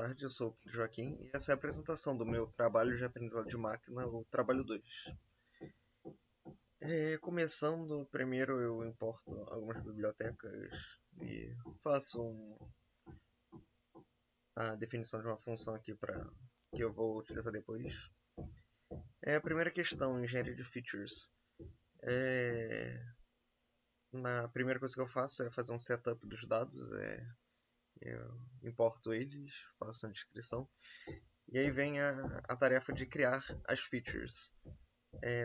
tarde, eu sou o Joaquim e essa é a apresentação do meu trabalho de aprendizado de máquina, o trabalho 2. Começando, primeiro eu importo algumas bibliotecas e faço a definição de uma função aqui que eu vou utilizar depois. A primeira questão, engenharia de features. Na primeira coisa que eu faço é fazer um setup dos dados, eu importo eles, faço a descrição. E aí vem a tarefa de criar as features.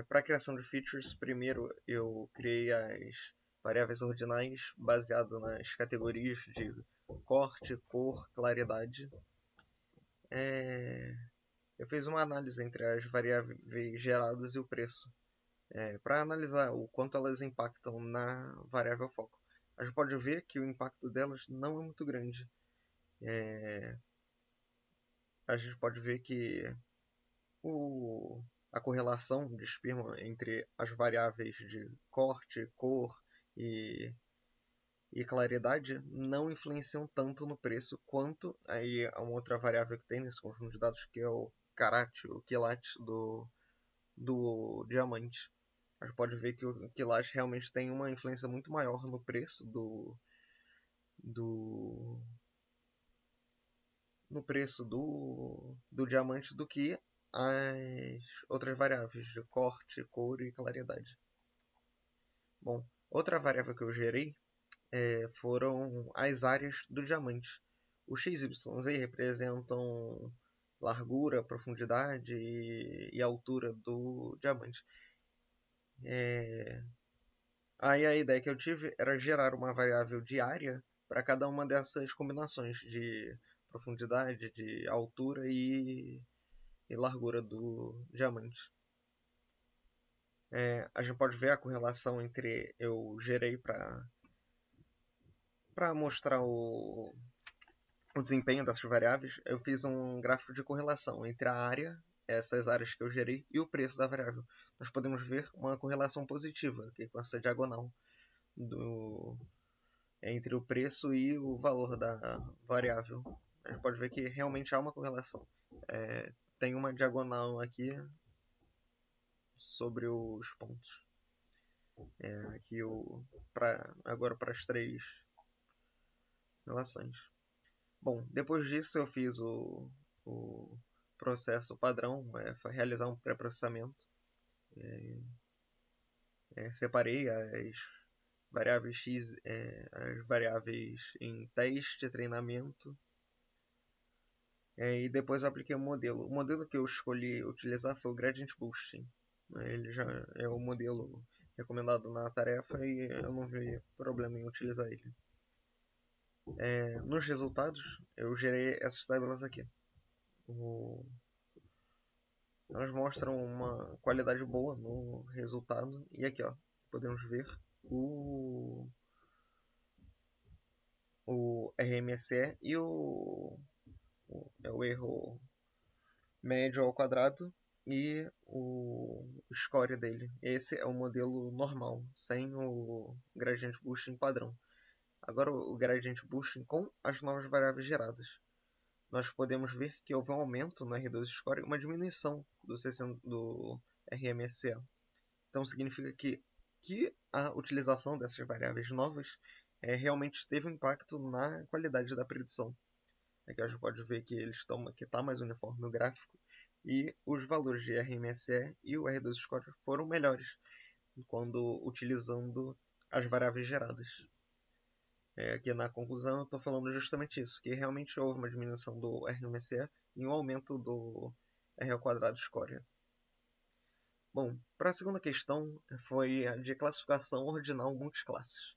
Para a criação de features, primeiro eu criei as variáveis ordinais baseado nas categorias de corte, cor, claridade. Eu fiz uma análise entre as variáveis geradas e o preço, para analisar o quanto elas impactam na variável foco. A gente pode ver que o impacto delas não é muito grande. A gente pode ver que a correlação de Spearman entre as variáveis de corte, cor e, e claridade não influenciam tanto no preço quanto aí a uma outra variável que tem nesse conjunto de dados, que é o karat, o quilat do diamante. A gente pode ver que o quilat realmente tem uma influência muito maior no preço do no preço do diamante do que as outras variáveis de corte, cor e claridade. Bom, outra variável que eu gerei foram as áreas do diamante. Os x, y, z representam largura, profundidade e altura do diamante. Aí a ideia que eu tive era gerar uma variável de área para cada uma dessas combinações de profundidade, de altura e largura do diamante. A gente pode ver a correlação entre eu gerei para mostrar o desempenho dessas variáveis. Eu fiz um gráfico de correlação entre a área, essas áreas que eu gerei, e o preço da variável. Nós podemos ver uma correlação positiva aqui com essa diagonal entre o preço e o valor da variável. A gente pode ver que realmente há uma correlação. Tem uma diagonal aqui sobre os pontos. Aqui agora para as três relações. Bom, depois disso eu fiz o processo padrão, foi realizar um pré-processamento. Separei as variáveis x, as variáveis em teste, treinamento, e depois eu apliquei o modelo. O modelo que eu escolhi utilizar foi o Gradient Boosting. Ele já é o modelo recomendado na tarefa e eu não vi problema em utilizar ele. Nos resultados, eu gerei essas tabelas aqui. Elas mostram uma qualidade boa no resultado. E aqui, ó, podemos ver o RMSE e o erro médio ao quadrado e o score dele. Esse é o modelo normal, sem o gradient boosting padrão. Agora o gradient boosting com as novas variáveis geradas. Nós podemos ver que houve um aumento no R2 score e uma diminuição do RMSE. Então significa que a utilização dessas variáveis novas realmente teve um impacto na qualidade da predição. Aqui a gente pode ver que está mais uniforme o gráfico e os valores de RMSE e o R2 score foram melhores quando utilizando as variáveis geradas. Aqui na conclusão eu estou falando justamente isso, que realmente houve uma diminuição do RMSE e um aumento do R ao quadrado score. Bom, para a segunda questão foi a de classificação ordinal multiclasses.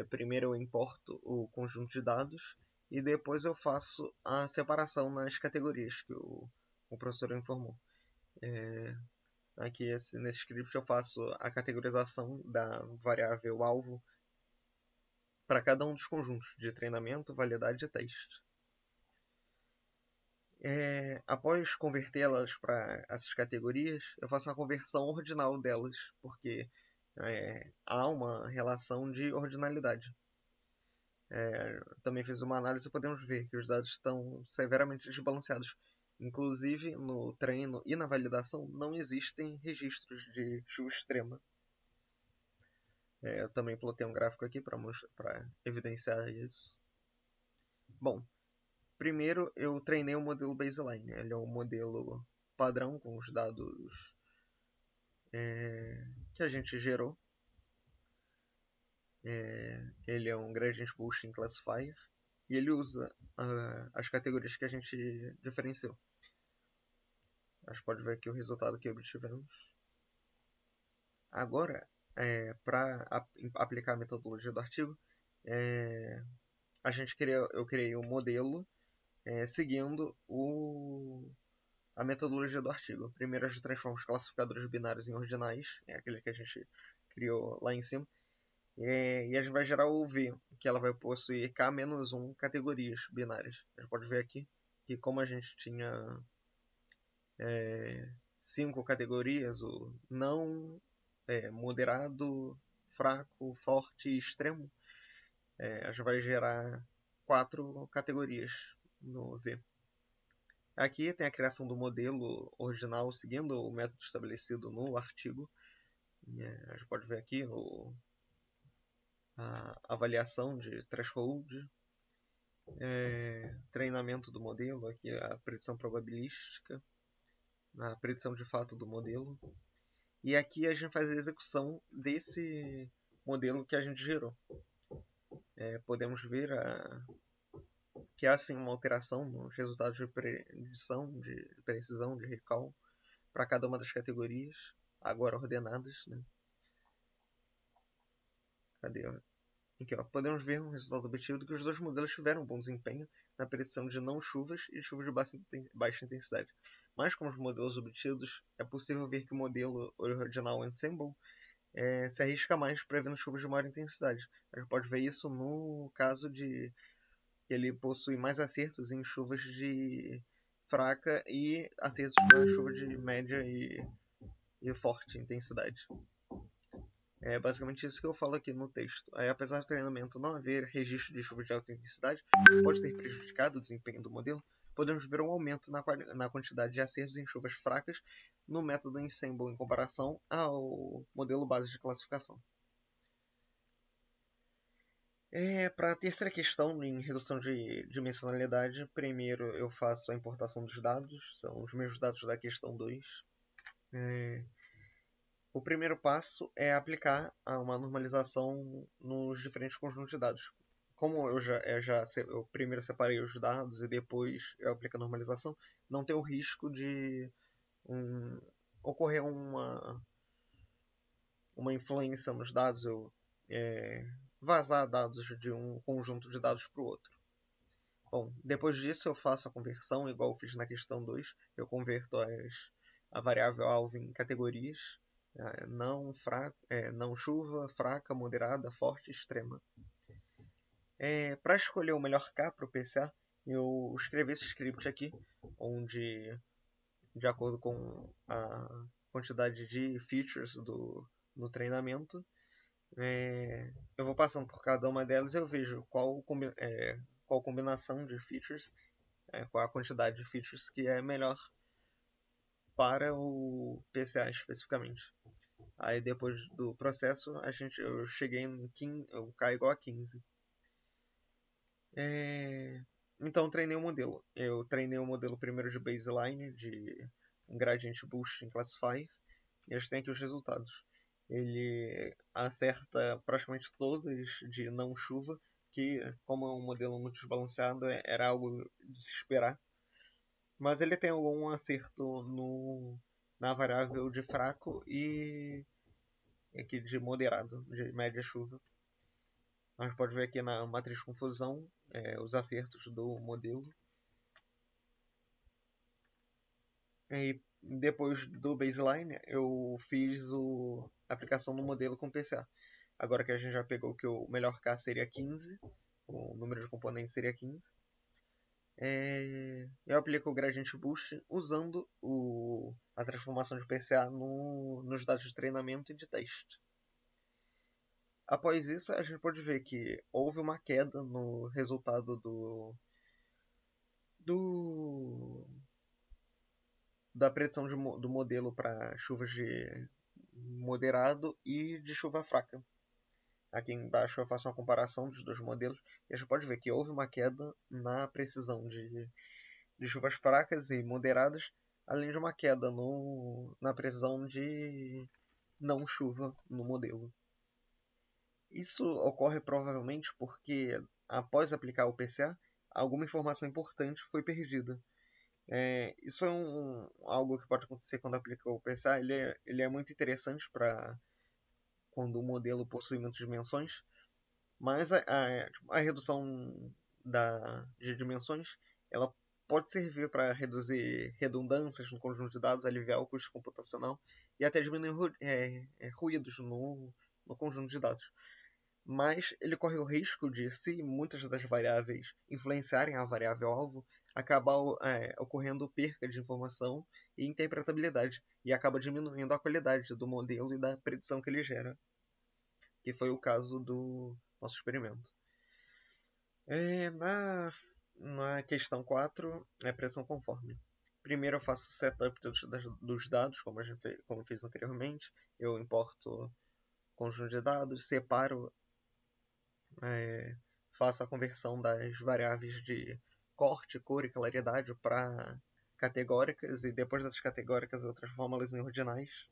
Primeiro eu importo o conjunto de dados e depois eu faço a separação nas categorias que o professor informou. Aqui nesse script eu faço a categorização da variável alvo para cada um dos conjuntos de treinamento, validade e teste. Após convertê-las para essas categorias, eu faço a conversão ordinal delas, porque há uma relação de ordinalidade. também fiz uma análise e podemos ver que os dados estão severamente desbalanceados. Inclusive, no treino e na validação não existem registros de chuva extrema. Eu também plotei um gráfico aqui para evidenciar isso. Bom, primeiro eu treinei o modelo baseline. Ele é um modelo padrão com os dados que a gente gerou. Ele é um Gradient Boosting Classifier e ele usa as categorias que a gente diferenciou. A gente pode ver aqui o resultado que obtivemos. Agora, para aplicar a metodologia do artigo, eu criei um modelo seguindo a metodologia do artigo. Primeiro a gente transforma os classificadores binários em ordinais, é aquele que a gente criou lá em cima, e a gente vai gerar o V, que ela vai possuir K-1 categorias binárias. A gente pode ver aqui que como a gente tinha 5 categorias, o não, moderado, fraco, forte e extremo, a gente vai gerar 4 categorias no V. Aqui tem a criação do modelo original seguindo o método estabelecido no artigo. A gente pode ver aqui a avaliação de threshold, treinamento do modelo, aqui a predição probabilística, a predição de fato do modelo. E aqui a gente faz a execução desse modelo que a gente gerou. Podemos ver que há sim uma alteração nos resultados de predição, de precisão, de recall, para cada uma das categorias, agora ordenadas. Né? Cadê? Aqui, ó. Podemos ver no resultado obtido que os dois modelos tiveram bom desempenho na predição de não chuvas e chuvas de baixa intensidade. Mas com os modelos obtidos, é possível ver que o modelo original Ensemble se arrisca mais prevendo chuvas de maior intensidade. A gente pode ver isso no caso de que ele possui mais acertos em chuvas de fraca e acertos na chuva de média e forte intensidade. É basicamente isso que eu falo aqui no texto. Apesar do treinamento não haver registro de chuva de alta intensidade, que pode ter prejudicado o desempenho do modelo, podemos ver um aumento na quantidade de acertos em chuvas fracas no método Ensemble em comparação ao modelo base de classificação. Para a terceira questão, em redução de dimensionalidade, primeiro eu faço a importação dos dados, são os mesmos dados da questão 2. O primeiro passo é aplicar uma normalização nos diferentes conjuntos de dados. Como eu primeiro separei os dados e depois eu aplico a normalização, não tem o risco de ocorrer uma influência nos dados, eu vazar dados de um conjunto de dados para o outro. Bom, depois disso eu faço a conversão, igual eu fiz na questão 2, eu converto a variável alvo em categorias, não chuva, fraca, moderada, forte e extrema. Para escolher o melhor K para o PCA, eu escrevi esse script aqui, onde, de acordo com a quantidade de features no treinamento, eu vou passando por cada uma delas e eu vejo qual combinação de features, qual a quantidade de features que é melhor para o PCA especificamente. Aí depois do processo eu cheguei em o K igual a 15. Então treinei o modelo. Eu treinei o modelo primeiro de baseline, de um Gradient Boosting Classifier, e a gente tem aqui os resultados. Ele acerta praticamente todas de não chuva, que como é um modelo muito desbalanceado, era algo de se esperar. Mas ele tem algum acerto na variável de fraco e aqui de moderado, de média chuva. A gente pode ver aqui na matriz de confusão os acertos do modelo. E depois do baseline, eu fiz a aplicação do modelo com PCA. Agora que a gente já pegou que o melhor K seria 15, o número de componentes seria 15, eu aplico o Gradient Boost usando a transformação de PCA nos dados de treinamento e de teste. Após isso, a gente pode ver que houve uma queda no resultado do da predição do modelo para chuvas de moderado e de chuva fraca. Aqui embaixo eu faço uma comparação dos dois modelos e a gente pode ver que houve uma queda na precisão de chuvas fracas e moderadas, além de uma queda na precisão de não chuva no modelo. Isso ocorre provavelmente porque, após aplicar o PCA, alguma informação importante foi perdida. Isso é algo que pode acontecer quando aplica o PCA. Ele é muito interessante para quando o modelo possui muitas dimensões, mas a redução de dimensões ela pode servir para reduzir redundâncias no conjunto de dados, aliviar o custo computacional e até diminuir ruídos no conjunto de dados. Mas ele corre o risco de, se muitas das variáveis influenciarem a variável alvo, acabar ocorrendo perca de informação e interpretabilidade, e acaba diminuindo a qualidade do modelo e da predição que ele gera, que foi o caso do nosso experimento. Na questão 4, é predição conforme. Primeiro eu faço o setup dos dados, como eu fiz anteriormente. Eu importo conjunto de dados, separo, faço a conversão das variáveis de corte, cor e claridade para categóricas, e depois dessas categóricas eu transformo elas em ordinais.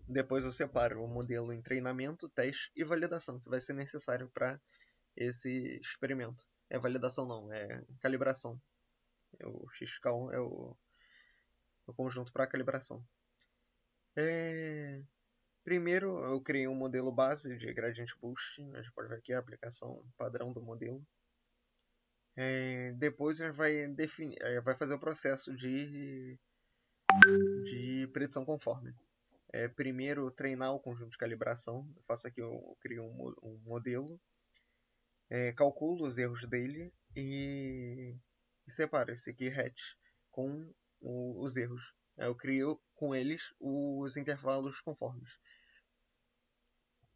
Depois eu separo o modelo em treinamento, teste e validação, que vai ser necessário para esse experimento. Validação não, é calibração. O XCal é o conjunto para calibração. Primeiro eu criei um modelo base de gradient boosting, a gente pode ver aqui a aplicação padrão do modelo. Depois a gente vai fazer o processo de predição conforme. Primeiro treinar o conjunto de calibração. Eu faço aqui, eu crio um modelo, calculo os erros dele e separo esse aqui hatch com os erros. Eu crio com eles os intervalos conformes.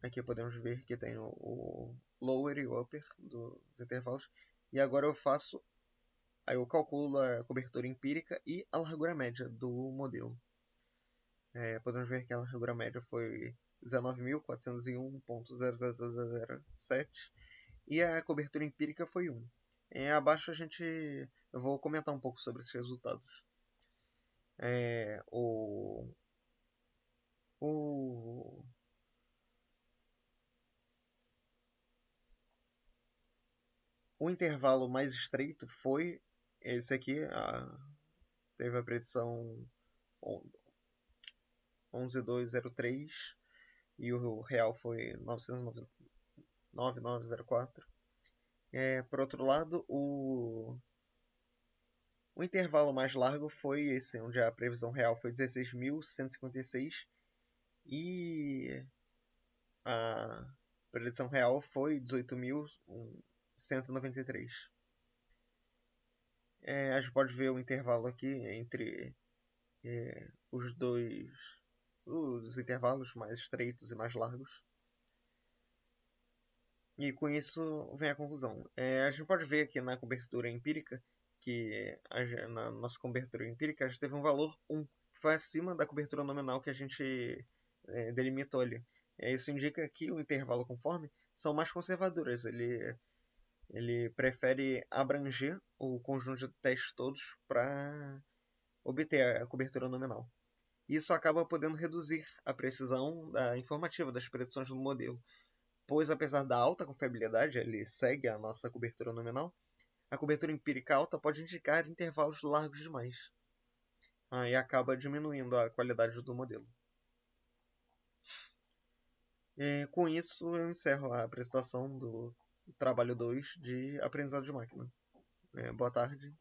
Aqui podemos ver que tem o lower e o upper dos intervalos. E agora eu calculo a cobertura empírica e a largura média do modelo. Podemos ver que a largura média foi 19.401.00007 e a cobertura empírica foi 1. Abaixo eu vou comentar um pouco sobre esses resultados. O intervalo mais estreito foi esse aqui. Teve a predição 11.203 e o real foi 99904. Por outro lado, o intervalo mais largo foi esse, onde a previsão real foi 16.156 e a predição real foi 18.193. A gente pode ver o intervalo aqui entre os intervalos mais estreitos e mais largos. E com isso vem a conclusão. A gente pode ver aqui na cobertura empírica que na nossa cobertura empírica a gente teve um valor 1, que foi acima da cobertura nominal que a gente delimitou ali. Isso indica que o intervalo conforme são mais conservadores. Ele prefere abranger o conjunto de testes todos para obter a cobertura nominal. Isso acaba podendo reduzir a precisão informativa das predições do modelo, pois apesar da alta confiabilidade, ele segue a nossa cobertura nominal, a cobertura empírica alta pode indicar intervalos largos demais, e acaba diminuindo a qualidade do modelo. Com isso, eu encerro a apresentação do trabalho 2 de aprendizado de máquina. Boa tarde.